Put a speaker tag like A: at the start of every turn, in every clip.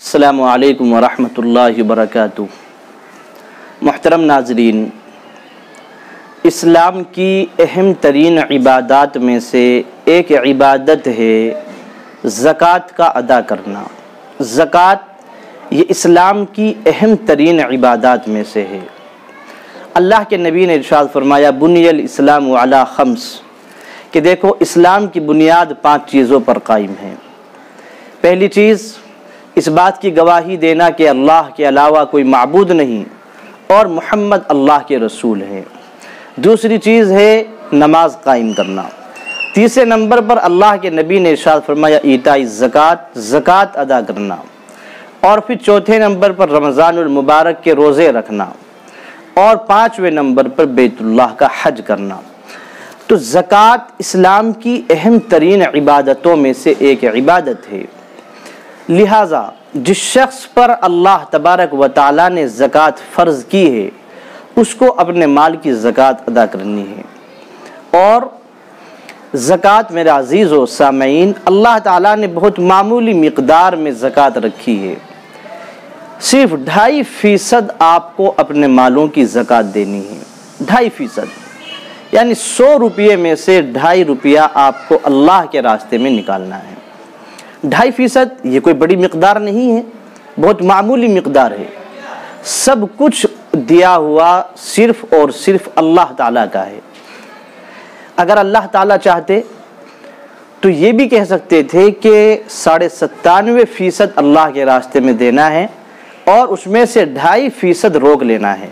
A: अस्सलामु अलैकुम वरहमतुल्लाहि वबरकातुहू। मुहतरम नाज़रीन, इस्लाम की अहम तरीन इबादत में से एक इबादत है ज़कात का अदा करना। ज़कात ये इस्लाम की अहम तरीन इबादत में से है। अल्लाह के नबी ने इरशाद फरमाया, बुनियल इस्लाम अला खम्स, कि देखो इस्लाम की बुनियाद 5 चीज़ों पर कायम है। पहली चीज़ इस बात की गवाही देना कि अल्लाह के अलावा कोई माबूद नहीं और मुहम्मद अल्लाह के रसूल हैं। दूसरी चीज़ है नमाज कायम करना। तीसरे नंबर पर अल्लाह के नबी ने इरशाद फरमाया ईताई ज़कात, ज़कात अदा करना। और फिर चौथे नंबर पर रमज़ानुल मुबारक के रोज़े रखना। और 5वें नंबर पर बैतुल्लाह का हज करना। तो ज़कात इस्लाम की अहम तरीन इबादतों में से एक इबादत है। लिहाजा जिस शख्स पर अल्लाह तबारक व तआला ने ज़कात फ़र्ज़ की है उसको अपने माल की ज़कात अदा करनी है। और ज़कात मेरे अज़ीज़ व सामईन, अल्लाह ताला ने बहुत मामूली मिक़दार में ज़कात रखी है। सिर्फ 2.5% आपको अपने मालों की ज़कात देनी है। 2.5%, यानी 100 रुपये में से 2.5 रुपया आपको अल्लाह के रास्ते में निकालना है। 2.5% ये कोई बड़ी मिक़दार नहीं है, बहुत मामूली मिक़दार है। सब कुछ दिया हुआ सिर्फ़ और सिर्फ अल्लाह ताला का है। अगर अल्लाह ताला चाहते तो ये भी कह सकते थे कि 97.5% अल्लाह के रास्ते में देना है और उसमें से 2.5% रोक लेना है।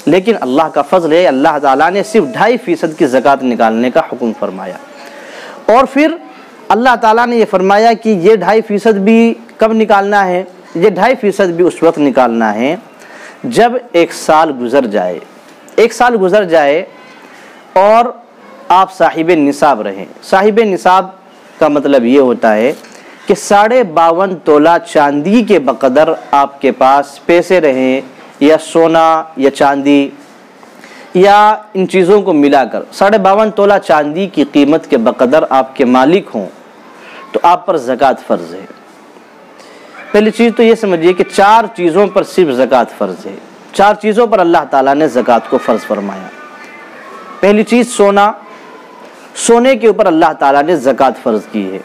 A: लेकिन अल्लाह का फ़ज़ल है, अल्लाह ताला ने सिर्फ 2.5% की ज़कात निकालने का हुक्म फरमाया। और फिर अल्लाह ताला ने ये फरमाया कि ये 2.5% भी कब निकालना है? ये 2.5% भी उस वक्त निकालना है जब 1 साल गुज़र जाए। 1 साल गुज़र जाए और आप साहिब निसाब रहें। साहिब निसाब का मतलब ये होता है कि 52.5 तोला चांदी के बक़दर आपके पास पैसे रहें, या सोना या चांदी या इन चीज़ों को मिलाकर 52.5 तोला चांदी की कीमत के बक़दर आपके मालिक हों तो आप पर ज़कात फ़र्ज़ है। पहली चीज़ तो ये समझिए कि 4 चीज़ों पर सिर्फ ज़कात फ़र्ज़ है। 4 चीज़ों पर अल्लाह ताला ने ज़कात को फ़र्ज़ फरमाया। पहली चीज़ सोना, सोने के ऊपर अल्लाह ताला ने ज़कात फ़र्ज़ की है।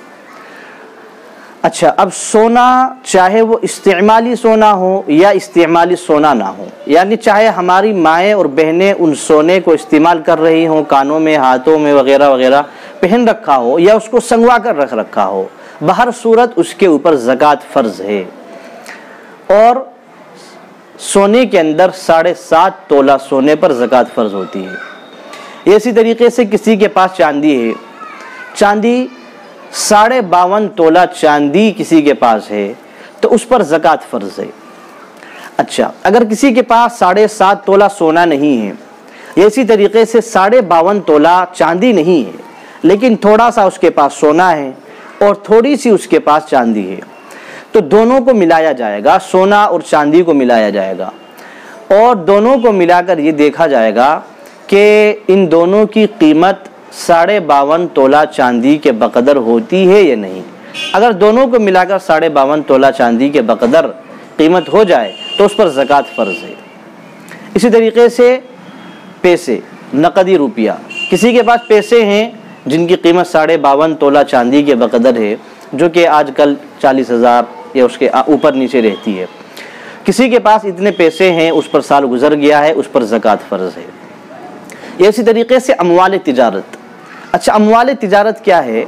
A: अच्छा, अब सोना चाहे वो इस्तेमाली सोना हो या इस्तेमाली सोना ना हो, यानी चाहे हमारी माएँ और बहनें उन सोने को इस्तेमाल कर रही हों, कानों में, हाथों में वगैरह वगैरह पहन रखा हो या उसको संगवा कर रख रखा हो, बहर सूरत उसके ऊपर ज़कात फ़र्ज़ है। और सोने के अंदर 7.5 तोला सोने पर ज़कात फ़र्ज़ होती है। इसी तरीके से किसी के पास चांदी है, चांदी 52.5 तोला चांदी किसी के पास है तो उस पर ज़कात फ़र्ज़ है। अच्छा, अगर किसी के पास 7.5 तोला सोना नहीं है, इसी तरीके से 52.5 तोला चांदी नहीं है, लेकिन थोड़ा सा उसके पास सोना है और थोड़ी सी उसके पास चांदी है, तो दोनों को मिलाया जाएगा, सोना और चांदी को मिलाया जाएगा और दोनों को मिलाकर ये देखा जाएगा कि इन दोनों की कीमत 52.5 तोला चांदी के बक़दर होती है या नहीं। अगर दोनों को मिलाकर 52.5 तोला चांदी के बक़दर कीमत हो जाए तो उस पर ज़कात फ़र्ज़ है। इसी तरीके से पैसे, नकदी रुपया, किसी के पास पैसे हैं जिनकी कीमत 52.5 तोला चांदी के बक़दर है, जो कि आजकल 40,000 या उसके ऊपर नीचे रहती है। किसी के पास इतने पैसे हैं, उस पर साल गुज़र गया है, उस पर ज़कात फ़र्ज़ है। इसी तरीके से अमवाल तिजारत। अच्छा, अमवाल तिजारत क्या है?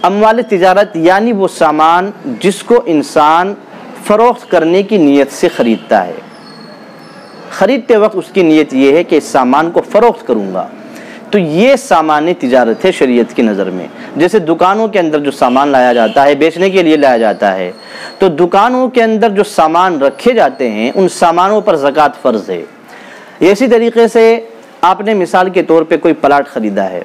A: अमवाल तिजारत यानी वो सामान जिसको इंसान फ़रोख्त करने की नीयत से ख़रीदता है। ख़रीदते वक्त उसकी नीयत ये है कि इस सामान को फ़रोख्त करूँगा, तो ये सामान तिजारत है शरीयत की नज़र में। जैसे दुकानों के अंदर जो सामान लाया जाता है, बेचने के लिए लाया जाता है, तो दुकानों के अंदर जो सामान रखे जाते हैं उन सामानों पर ज़कात फ़र्ज़ है। इसी तरीके से आपने मिसाल के तौर पे कोई प्लाट ख़रीदा है,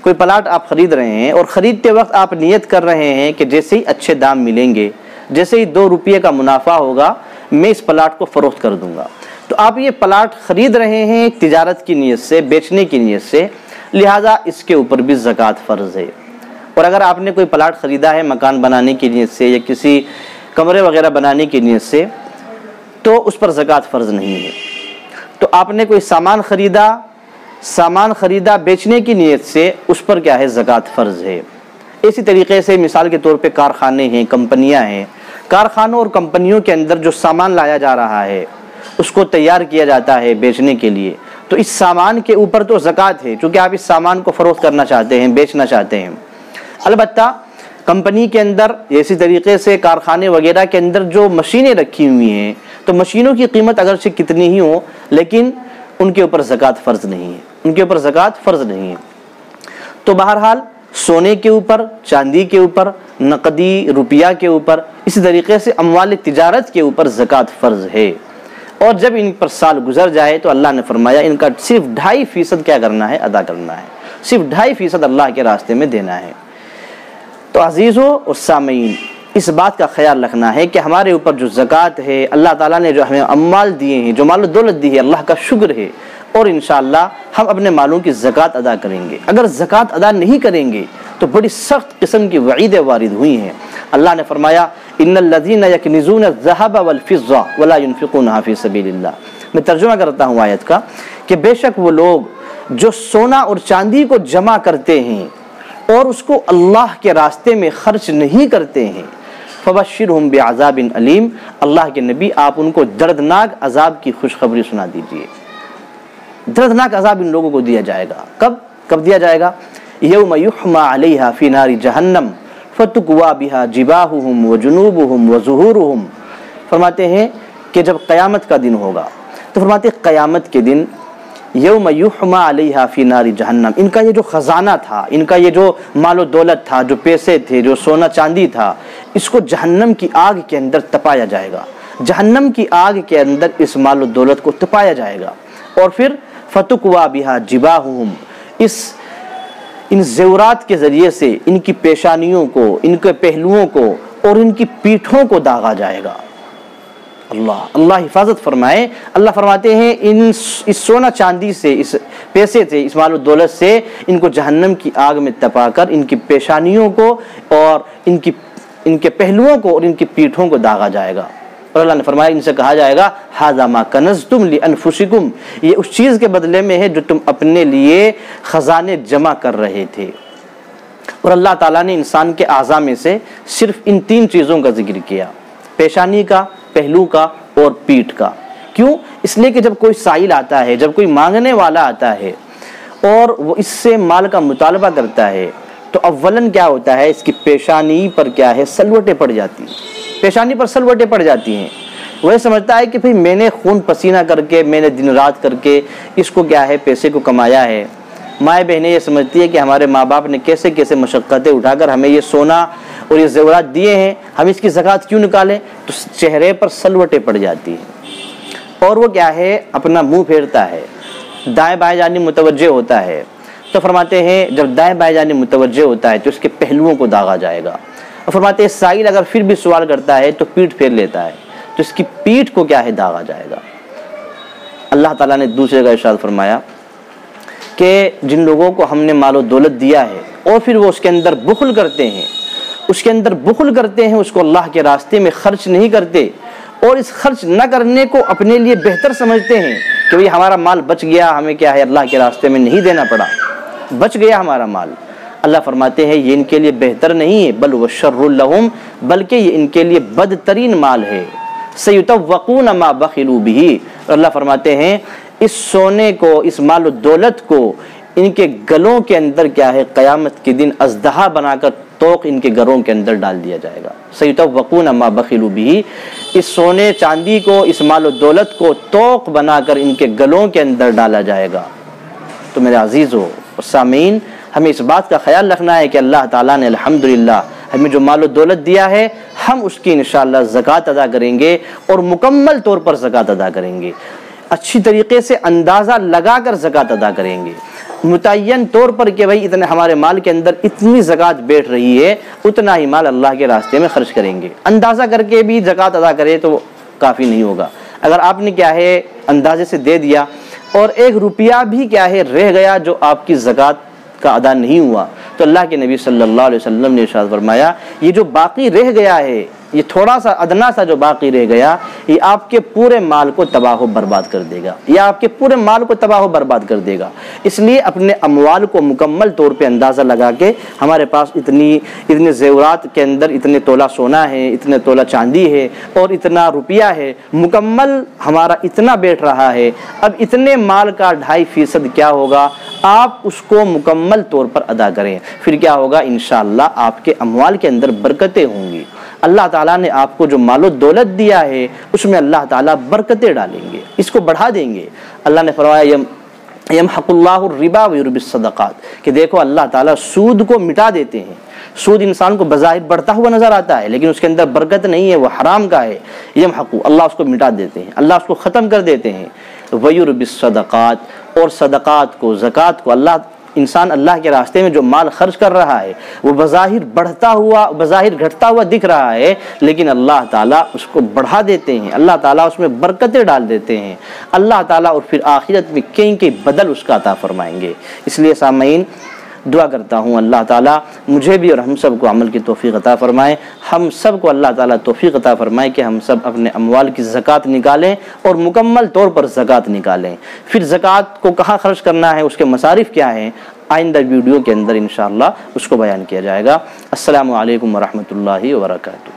A: कोई प्लाट आप ख़रीद रहे हैं और ख़रीदते वक्त आप नियत कर रहे हैं कि जैसे ही अच्छे दाम मिलेंगे, जैसे ही 2 रुपये का मुनाफा होगा, मैं इस प्लाट को फ़रोख्त कर दूँगा। तो आप ये प्लाट ख़रीद रहे हैं तिजारत की नीयत से, बेचने की नीयत से, लिहाजा इसके ऊपर भी ज़कात फ़र्ज़ है। और अगर आपने कोई प्लाट ख़रीदा है मकान बनाने की नीयत से या किसी कमरे वगैरह बनाने की नीयत से, तो उस पर ज़कात फ़र्ज़ नहीं है। तो आपने कोई सामान ख़रीदा बेचने की नीयत से, उस पर क्या है, ज़कात फ़र्ज़ है। इसी तरीके से मिसाल के तौर पे कारखाने हैं, कंपनियां हैं, कारखानों और कंपनियों के अंदर जो सामान लाया जा रहा है उसको तैयार किया जाता है बेचने के लिए, तो इस सामान के ऊपर तो ज़कात है, क्योंकि आप इस सामान को फ़रोख्त करना चाहते हैं, बेचना चाहते हैं। अलबत्ता कंपनी के अंदर, इसी तरीके से कारखाने वगैरह के अंदर जो मशीनें रखी हुई हैं, तो मशीनों की कीमत अगर से कितनी ही हो, लेकिन उनके ऊपर ज़कात फ़र्ज़ नहीं है, उनके ऊपर ज़कात फ़र्ज़ नहीं है। तो बहरहाल सोने के ऊपर, चांदी के ऊपर, नकदी रुपया के ऊपर, इसी तरीके से अमवाल तिजारत के ऊपर ज़कात फ़र्ज़ है। और जब इन पर साल गुजर जाए तो अल्लाह ने फरमाया इनका सिर्फ 2.5% क्या करना है, अदा करना है, सिर्फ 2.5% अल्लाह के रास्ते में देना है। तो अजीज़ों और सामीन, इस बात का ख्याल रखना है कि हमारे ऊपर जो ज़कात है, अल्लाह ताला ने जो हमें अम्वाल दिए हैं, जो माल दौलत दी है, अल्लाह का शुक्र है, और इंशाअल्लाह हम अपने मालों की ज़कात अदा करेंगे। अगर ज़कात अदा नहीं करेंगे तो बड़ी सख्त किस्म की वईदें वारिद हुई हैं। अल्लाह ने फरमाया इन्नल्लज़ीना यकनिज़ून अज़्ज़हब वल फ़िज़्ज़ा वला युनफ़िक़ूनहा फ़ी सबीलिल्लाह। मैं तर्जुमा करता हूँ आयत का कि बेशक वो लोग जो सोना और चांदी को जमा करते हैं और उसको अल्लाह के रास्ते में खर्च नहीं करते हैं, फ़बश्शिरहुम बिअज़ाबिन अलीम। अल्लाह के नबी आप उनको दर्दनाक अज़ाब की खुशखबरी सुना दीजिए। दर्दनाक अज़ाब इन लोगों को दिया जाएगा। कब दिया जाएगा? यौम युहमा अलैहा फी नारी जहन्नम फतुक्वा बिहा जिबाहुहुम व जुनूबुहुम व ज़ुहूरुहुम। फरमाते हैं कि जब क़यामत का दिन होगा, तो फरमाते हैं क़यामत के दिन यौम युहमा अलैहा फी नारी जहन्नम, इनका ये जो ख़जाना था, इनका ये जो मालो दौलत था, जो पैसे थे, जो सोना चांदी था, इसको जहन्नम की आग के अंदर तपाया जाएगा। जहन्नम की आग के अंदर इस मालो दौलत को तपाया जाएगा और फिर फतुक्वा बिहा जिबाहुहुम, इन ज़ेवरात के ज़रिए से इनकी पेशानियों को, इनके पहलुओं को और इनकी पीठों को दागा जाएगा। अल्लाह हिफाजत फरमाए। अल्लाह फरमाते हैं इस सोना चांदी से, इस पैसे से, इस माल दौलत से इनको जहन्नम की आग में तपाकर इनकी पेशानियों को और इनके पहलुओं को और इनकी पीठों को दागा जाएगा। और अल्लाह ने फरमाया इनसे कहा जाएगा हाज़ा मा कनज़्तुम लिअनफुसिकुम, ये उस चीज़ के बदले में है जो तुम अपने लिए ख़जाने जमा कर रहे थे। और अल्लाह ताला ने इंसान के आज़ा में से सिर्फ इन 3 चीज़ों का जिक्र किया, पेशानी का, पहलू का और पीठ का। क्यों? इसलिए कि जब कोई साइल आता है, जब कोई मांगने वाला आता है और वो इससे माल का मुतालबा करता है, तो अव्वलन क्या होता है, इसकी पेशानी पर क्या है, सलवटें पड़ जाती हैं। पेशानी पर सलवटें पड़ जाती हैं। वह समझता है कि भाई मैंने खून पसीना करके, मैंने दिन रात करके इसको क्या है, पैसे को कमाया है। माएँ बहनें ये समझती है कि हमारे माँ बाप ने कैसे कैसे मशक्क़तें उठाकर हमें ये सोना और ये ज़ेवरात दिए हैं, हम इसकी ज़कात क्यों निकालें। तो चेहरे पर सलवटें पड़ जाती हैं और वो क्या है, अपना मुँह फेरता है, दाएँ बाएँ जाने मुतवज्जे होता है। तो फरमाते हैं जब दाएँ बाएँ जाने मुतवज्जे होता है तो इसके पहलुओं को दागा जाएगा। और फरमाते हैं साइल अगर फिर भी सवाल करता है तो पीठ फेर लेता है तो इसकी पीठ को क्या है, दागा जाएगा। अल्लाह ताला ने दूसरे का इरशाद फरमाया कि जिन लोगों को हमने मालो दौलत दिया है और फिर वो उसके अंदर बुखल करते हैं, उसको अल्लाह के रास्ते में खर्च नहीं करते और इस खर्च न करने को अपने लिए बेहतर समझते हैं कि भाई हमारा माल बच गया, हमें क्या है, अल्लाह के रास्ते में नहीं देना पड़ा, बच गया हमारा माल। अल्लाह फरमाते हैं ये इनके लिए बेहतर नहीं है, बल व शर्रुल लहुम, बल्कि ये इनके लिए बदतरीन माल है। सयुतव्वक़ून मा बख़िलू बिही। अल्लाह फरमाते हैं इस सोने को, इस माल दौलत को इनके गलों के अंदर क्या है, क़यामत के दिन अज़दहा बनाकर तोक इनके घरों के अंदर डाल दिया जाएगा। सयुतव्वक़ून मा बख़िलू बिही, इस सोने चांदी को, इस माल दौलत को तोक बनाकर इनके गलों के अंदर डाला जाएगा। तो मेरे अज़ीज़ों और सामीन, हमें इस बात का ख्याल रखना है कि अल्लाह ताला ने अल्हम्दुलिल्लाह हमें जो माल दौलत दिया है, हम उसकी इंशाअल्लाह ज़कात अदा करेंगे और मुकम्मल तौर पर ज़कात अदा करेंगे। अच्छी तरीके से अंदाज़ा लगाकर ज़कात अदा करेंगे, मुतय्यन तौर पर कि भाई इतने हमारे माल के अंदर इतनी ज़कात बैठ रही है, उतना ही माल अल्लाह के रास्ते में खर्च करेंगे। अंदाज़ा करके भी ज़कात अदा करें तो काफ़ी नहीं होगा। अगर आपने क्या है अंदाजे से दे दिया और 1 रुपया भी क्या है रह गया जो आपकी ज़कात का अदा नहीं हुआ, तो अल्लाह के नबी सल्लल्लाहु अलैहि वसल्लम ने इरशाद फरमाया ये जो बाकी रह गया है ये थोड़ा सा अदना सा जो बाकी रह गया, ये आपके पूरे माल को तबाह व बर्बाद कर देगा, या आपके पूरे माल को तबाह व बर्बाद कर देगा। इसलिए अपने अमवाल को मुकम्मल तौर पे अंदाज़ा लगा के, हमारे पास इतने ज़ेवरात के अंदर इतने तोला सोना है, इतने तोला चांदी है और इतना रुपया है, मुकम्मल हमारा इतना बैठ रहा है, अब इतने माल का 2.5% क्या होगा, आप उसको मुकम्मल तौर पर अदा करें। फिर क्या होगा, इंशाअल्लाह आपके अमवाल के अंदर बरकतें होंगी। अल्लाह ताला ने आपको जो मालो दौलत दिया है उसमें अल्लाह ताला बरकतें डालेंगे, इसको बढ़ा देंगे। अल्लाह ने फरमाया यमहकुल्लाहु रिबा व युर्बिस सदक़ात, कि देखो अल्लाह ताला सूद को मिटा देते हैं। सूद इंसान को बज़ाहिर बढ़ता हुआ नजर आता है, लेकिन उसके अंदर बरकत नहीं है, वो हराम का है। यमहकु, अल्लाह उसको मिटा देते हैं, अल्लाह उसको ख़त्म कर देते हैं। व युर्बिस सदक़ात, और सदक़ात को, ज़कात को, इंसान अल्लाह के रास्ते में जो माल खर्च कर रहा है वो बज़ाहिर बढ़ता हुआ, बज़ाहिर घटता हुआ दिख रहा है, लेकिन अल्लाह ताला उसको बढ़ा देते हैं, अल्लाह ताला उसमें बरकतें डाल देते हैं अल्लाह ताला, और फिर आखिरत में कई बदल उसका अता फरमाएंगे। इसलिए सामईन, दुआ करता हूँ अल्लाह ताला मुझे भी और हम सब को अमल की तौफीक अता फरमाए। हम सब को अल्लाह ताला तौफीक अता फरमाए कि हम सब अपने अमवाल की ज़कात निकालें और मुकम्मल तौर पर ज़कात निकालें। फिर ज़कात को कहाँ खर्च करना है, उसके मसारिफ़ क्या हैं, आइंदा वीडियो के अंदर इंशाअल्लाह उसको बयान किया जाएगा। अस्सलामु अलैकुम व रहमतुल्लाहि व बरकातुहू।